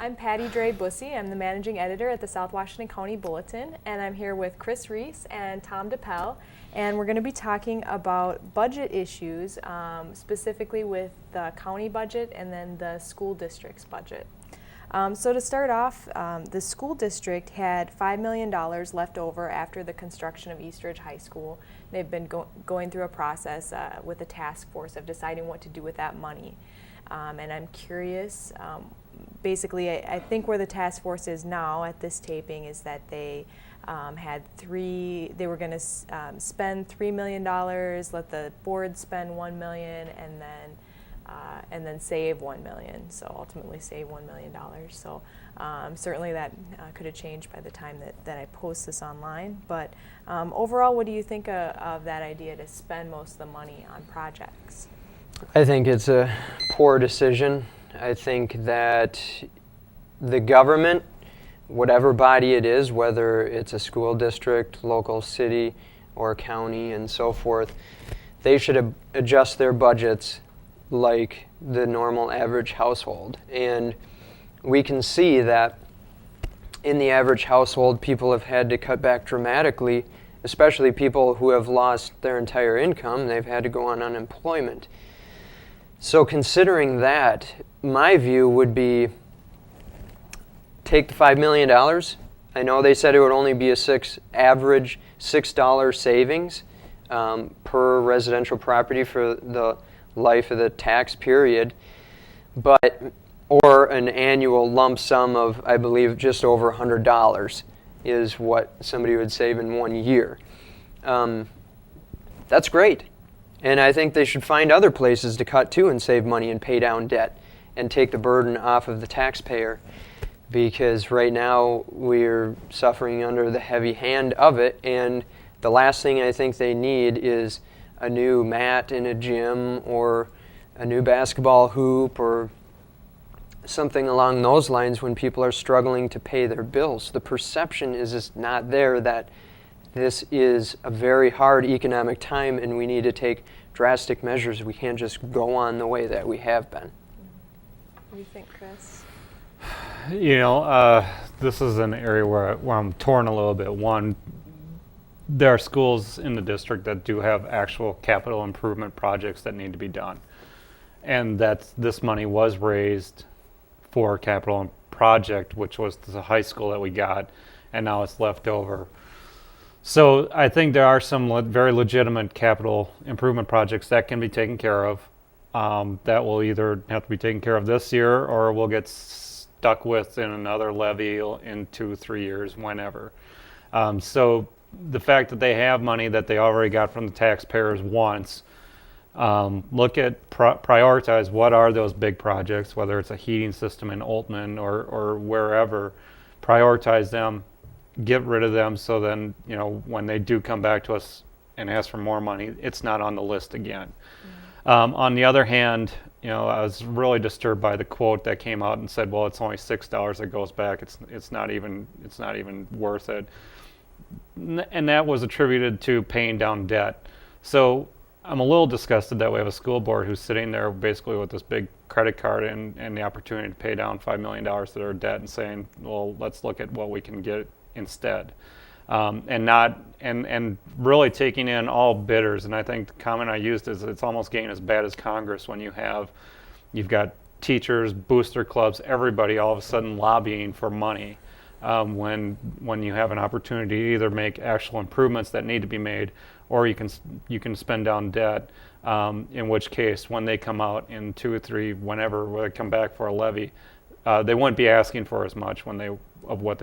I'm Patty Drey Busse. I'm the managing editor at the South Washington County Bulletin, and I'm here with Chris Reese and Tom Dippel, and we're going to be talking about budget issues, specifically with the county budget and then the school district's budget. So to start off, the school district had $5 million left over after the construction of East Ridge High School. They've been going through a process with a task force of deciding what to do with that money. And I'm curious, basically I think where the task force is now at this taping is that they they were going to spend $3 million, let the board spend $1 million, and then save $1 million. So ultimately save $1 million. So certainly that could have changed by the time that I post this online. But overall, what do you think of that idea to spend most of the money on projects? I think it's a poor decision. I think that the government, whatever body it is, whether it's a school district, local city, or county, and so forth, they should adjust their budgets like the normal average household. And we can see that in the average household, people have had to cut back dramatically, especially people who have lost their entire income. They've had to go on unemployment. So considering that, my view would be take the $5 million. I know they said it would only be average $6 savings per residential property for the life of the tax period, or an annual lump sum of, I believe, just over $100 is what somebody would save in 1 year. That's great. And I think they should find other places to cut too and save money and pay down debt and take the burden off of the taxpayer, because right now we're suffering under the heavy hand of it, and the last thing I think they need is a new mat in a gym or a new basketball hoop or something along those lines when people are struggling to pay their bills. The perception is just not there that this is a very hard economic time and we need to take drastic measures. We can't just go on the way that we have been. What do you think, Chris? You know, this is an area where I'm torn a little bit. One, there are schools in the district that do have actual capital improvement projects that need to be done. And this money was raised for a capital project, which was the high school that we got, and now it's left over. So I think there are some very legitimate capital improvement projects that can be taken care of, that will either have to be taken care of this year or we'll get stuck with in another levy in 2-3 years, whenever. So the fact that they have money that they already got from the taxpayers once, look at prioritize what are those big projects, whether it's a heating system in Oltman or wherever, prioritize them, get rid of them, so then, you know, when they do come back to us and ask for more money, it's not on the list again. On the other hand, you know, I was really disturbed by the quote that came out and said, well, it's only $6 that goes back. It's not even worth it. And that was attributed to paying down debt. So I'm a little disgusted that we have a school board who's sitting there basically with this big credit card and the opportunity to pay down $5 million to their debt and saying, well, let's look at what we can get instead. And really taking in all bidders. And I think the comment I used is it's almost getting as bad as Congress when you've got teachers, booster clubs, everybody all of a sudden lobbying for money. When you have an opportunity to either make actual improvements that need to be made, or you can spend down debt. In which case, when they come out in 2 or 3, whenever they come back for a levy, they wouldn't be asking for as much of what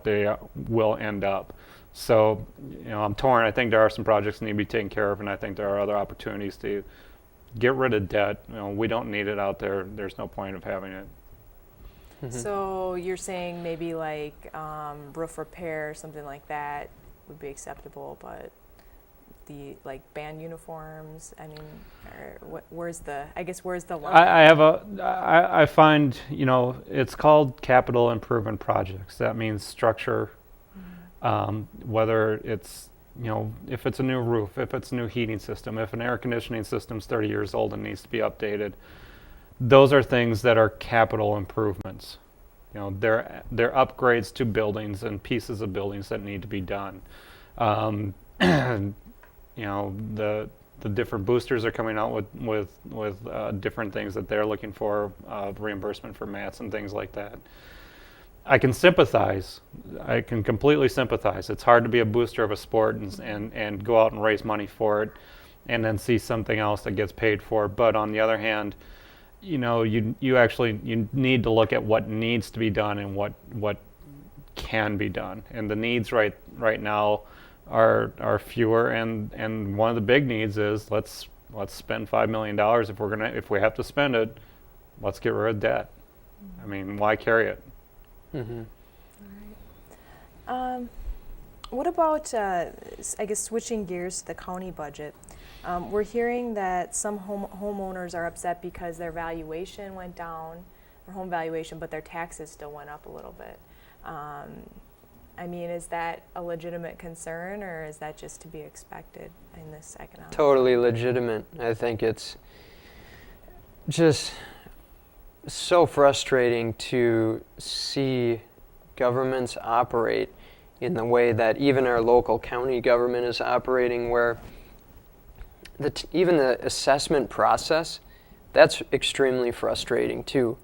they will end up. So, you know, I'm torn. I think there are some projects that need to be taken care of, and I think there are other opportunities to get rid of debt. You know, we don't need it out there. There's no point of having it. So you're saying maybe like roof repair, something like that would be acceptable, but the like band uniforms, I mean, where's the line? I find, you know, it's called capital improvement projects. That means structure, whether it's, you know, if it's a new roof, if it's a new heating system, if an air conditioning system's 30 years old and needs to be updated, those are things that are capital improvements. You know, they're upgrades to buildings and pieces of buildings that need to be done. You know, the different boosters are coming out with different things that they're looking for, reimbursement for mats and things like that. I can sympathize. I can completely sympathize. It's hard to be a booster of a sport and go out and raise money for it, and then see something else that gets paid for. But on the other hand, you know, you need to look at what needs to be done and what can be done. And the needs right now are fewer, and one of the big needs is let's spend $5 million if we have to spend it. Let's get rid of debt. I mean, why carry it? Mm-hmm. All right. What about, I guess, switching gears to the county budget? We're hearing that some homeowners are upset because their valuation went down, their home valuation, but their taxes still went up a little bit. I mean, is that a legitimate concern, or is that just to be expected in this economic? Totally legitimate. I think it's just so frustrating to see governments operate in the way that even our local county government is operating, where even the assessment process, that's extremely frustrating too,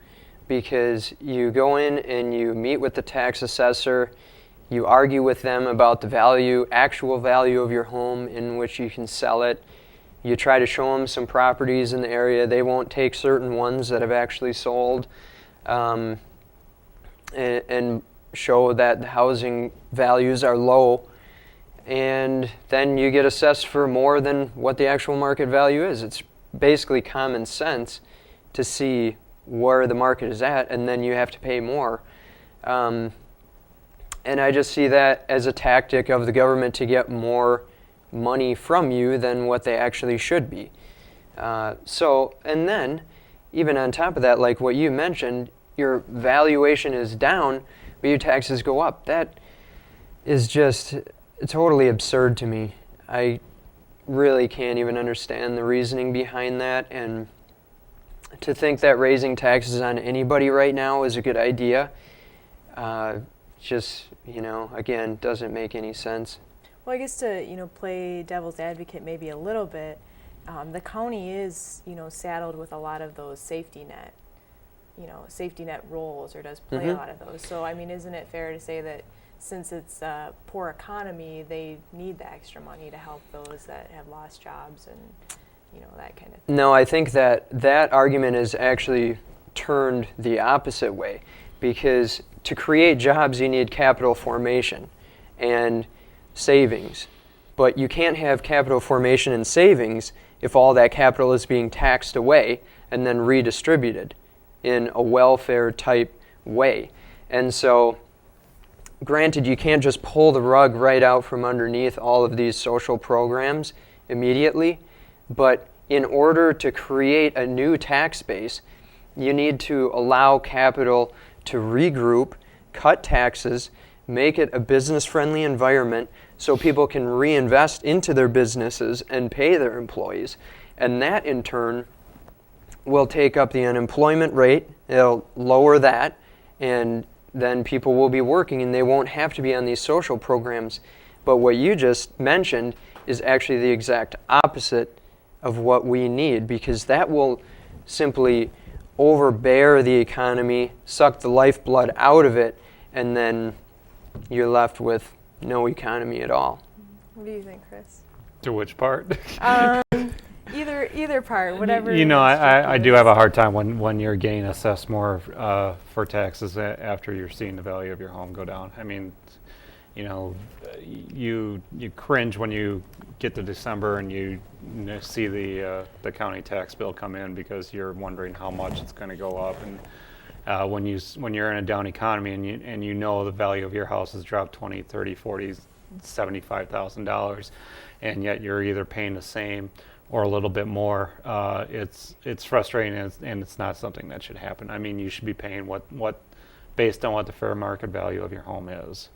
because you go in and you meet with the tax assessor, you argue with them about the actual value of your home in which you can sell it. You try to show them some properties in the area. They won't take certain ones that have actually sold, and show that the housing values are low. And then you get assessed for more than what the actual market value is. It's basically common sense to see where the market is at, and then you have to pay more. And I just see that as a tactic of the government to get more money from you than what they actually should be. And then, even on top of that, like what you mentioned, your valuation is down, but your taxes go up. That is just totally absurd to me. I really can't even understand the reasoning behind that, and to think that raising taxes on anybody right now is a good idea, just, again, doesn't make any sense. Well, I guess to, play devil's advocate maybe a little bit, the county is, saddled with a lot of those safety net roles, or does play a lot of those. So, I mean, isn't it fair to say that since it's a poor economy, they need the extra money to help those that have lost jobs and, that kind of thing? No, I think that argument is actually turned the opposite way, because to create jobs, you need capital formation and savings. But you can't have capital formation and savings if all that capital is being taxed away and then redistributed in a welfare type way. And so, granted, you can't just pull the rug right out from underneath all of these social programs immediately, but in order to create a new tax base, you need to allow capital to regroup, cut taxes, make it a business-friendly environment so people can reinvest into their businesses and pay their employees. And that, in turn, will take up the unemployment rate. It'll lower that, and then people will be working and they won't have to be on these social programs. But what you just mentioned is actually the exact opposite of what we need, because that will simply overbear the economy, suck the lifeblood out of it, and then you're left with no economy at all. What do you think, Chris? To which part? Either part, whatever. I do have a hard time when you're getting assessed more for taxes after you're seeing the value of your home go down. I mean, you cringe when you get to December and you see the county tax bill come in, because you're wondering how much it's going to go up. And when you're in a down economy and you know the value of your house has dropped $20,000, $30,000, $40,000, $75,000, and yet you're either paying the same or a little bit more, it's frustrating, and it's not something that should happen. I mean, you should be paying what based on what the fair market value of your home is.